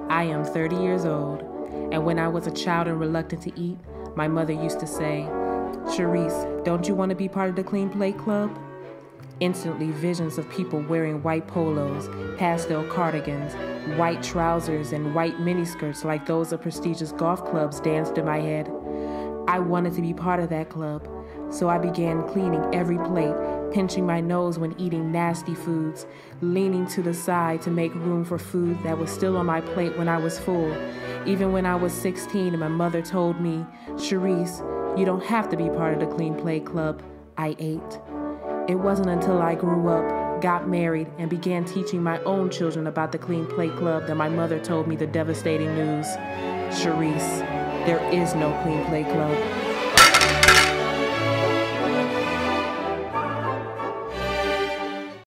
I am 30 years old, and when I was a child and reluctant to eat, my mother used to say, "Sharice, don't you want to be part of the Clean Plate Club?" Instantly, visions of people wearing white polos, pastel cardigans, white trousers, and white miniskirts like those of prestigious golf clubs danced in my head. I wanted to be part of that club, so I began cleaning every plate, pinching my nose when eating nasty foods, leaning to the side to make room for food that was still on my plate when I was full. Even when I was 16 and my mother told me, "Sharice, you don't have to be part of the Clean Plate Club," I ate. It wasn't until I grew up, got married, and began teaching my own children about the Clean Plate Club that my mother told me the devastating news. "Sharice, there is no Clean Plate Club.